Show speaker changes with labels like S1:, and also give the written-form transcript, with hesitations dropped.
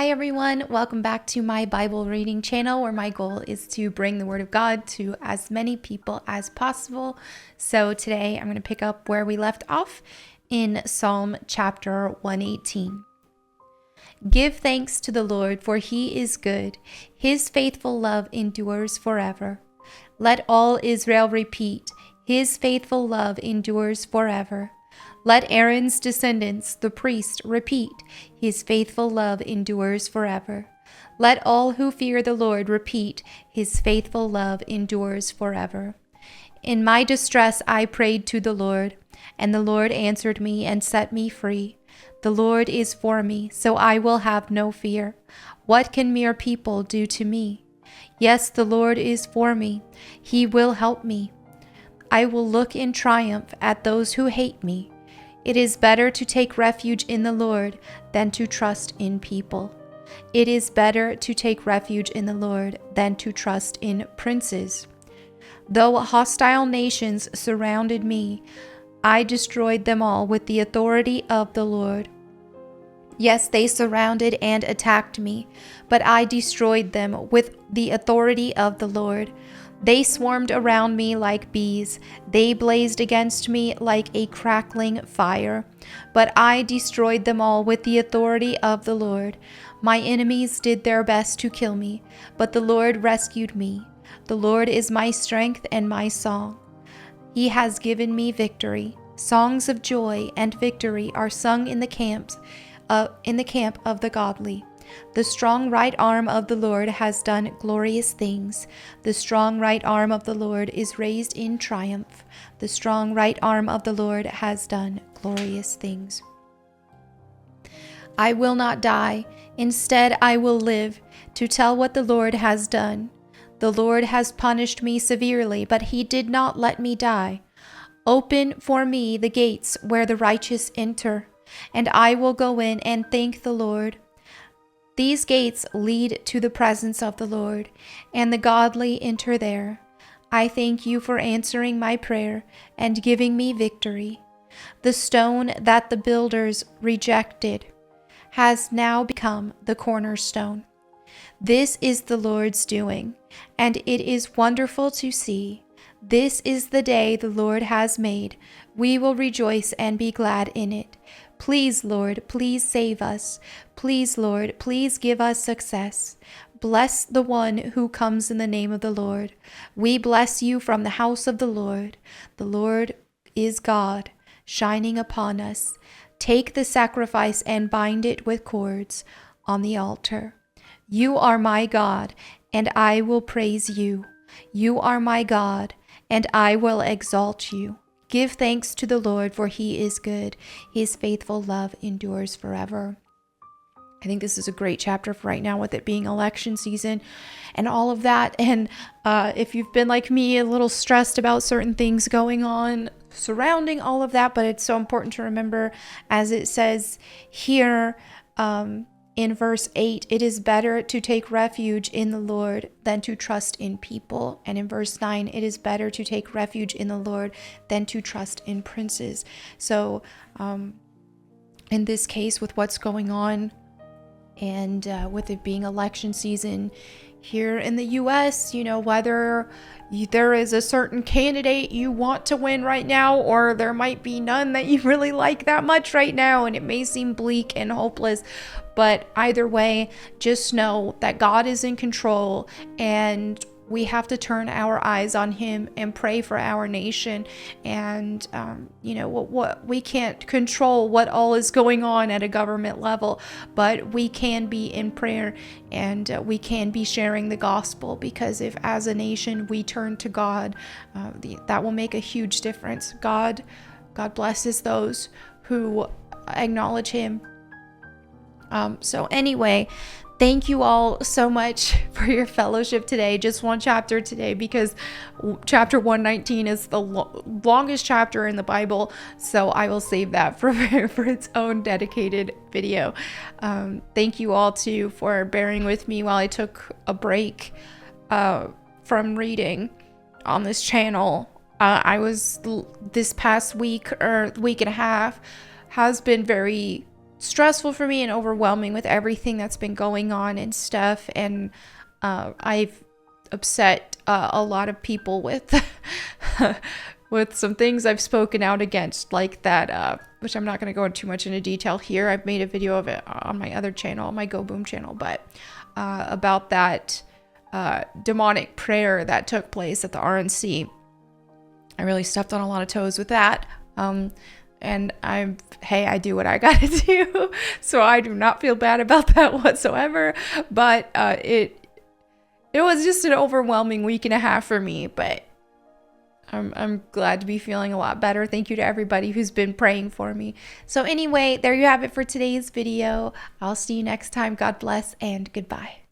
S1: Hi everyone, welcome back to my Bible reading channel where my goal is to bring the Word of God to as many people as possible. So today I'm going to pick up where we left off in Psalm chapter 118. Give thanks to the Lord, for he is good. His faithful love endures forever. Let all Israel repeat, his faithful love endures forever. Let Aaron's descendants, the priest, repeat, his faithful love endures forever. Let all who fear the Lord repeat, his faithful love endures forever. In my distress I prayed to the Lord, and the Lord answered me and set me free. The Lord is for me, so I will have no fear. What can mere people do to me? Yes, the Lord is for me. He will help me. I will look in triumph at those who hate me. It is better to take refuge in the Lord than to trust in people. It is better to take refuge in the Lord than to trust in princes. Though hostile nations surrounded me, I destroyed them all with the authority of the Lord. Yes, they surrounded and attacked me, but I destroyed them with the authority of the Lord. They swarmed around me like bees. They blazed against me like a crackling fire. But I destroyed them all with the authority of the Lord. My enemies did their best to kill me, but the Lord rescued me. The Lord is my strength and my song. He has given me victory. Songs of joy and victory are sung in the camp of the godly. The strong right arm of the Lord has done glorious things. The strong right arm of the Lord is raised in triumph. The strong right arm of the Lord has done glorious things. I will not die. Instead, I will live to tell what the Lord has done. The Lord has punished me severely, but he did not let me die. Open for me the gates where the righteous enter, and I will go in and thank the Lord. These gates lead to the presence of the Lord, and the godly enter there. I thank you for answering my prayer and giving me victory. The stone that the builders rejected has now become the cornerstone. This is the Lord's doing, and it is wonderful to see. This is the day the Lord has made. We will rejoice and be glad in it. Please, Lord, please save us. Please, Lord, please give us success. Bless the one who comes in the name of the Lord. We bless you from the house of the Lord. The Lord is God, shining upon us. Take the sacrifice and bind it with cords on the altar. You are my God, and I will praise you. You are my God, and I will exalt you. Give thanks to the Lord, for he is good. His faithful love endures forever. I think this is a great chapter for right now, with it being election season and all of that. And if you've been like me, a little stressed about certain things going on surrounding all of that, but it's so important to remember, as it says here, in verse 8, it is better to take refuge in the Lord than to trust in people. And in verse 9, it is better to take refuge in the Lord than to trust in princes. So in this case, with what's going on and with it being election season here in the US, whether there is a certain candidate you want to win right now, or there might be none that you really like that much right now, and it may seem bleak and hopeless. But either way, just know that God is in control, and we have to turn our eyes on him and pray for our nation. And what we can't control what all is going on at a government level, but we can be in prayer, and we can be sharing the gospel, because if as a nation we turn to God, that will make a huge difference. God blesses those who acknowledge him. So anyway, thank you all so much for your fellowship today. Just one chapter today, because chapter 119 is the longest chapter in the Bible. So I will save that for its own dedicated video. Thank you all too for bearing with me while I took a break from reading on this channel. I was this past week or week and a half has been very stressful for me and overwhelming with everything that's been going on and stuff. And I've upset a lot of people with with some things I've spoken out against, like that, which I'm not going to go into too much into detail here. I've made a video of it on my other channel, my Go Boom channel, but about that demonic prayer that took place at the RNC. I really stepped on a lot of toes with that. And I do what I gotta do. So I do not feel bad about that whatsoever. But it was just an overwhelming week and a half for me. But I'm glad to be feeling a lot better. Thank you to everybody who's been praying for me. So anyway, there you have it for today's video. I'll see you next time. God bless and goodbye.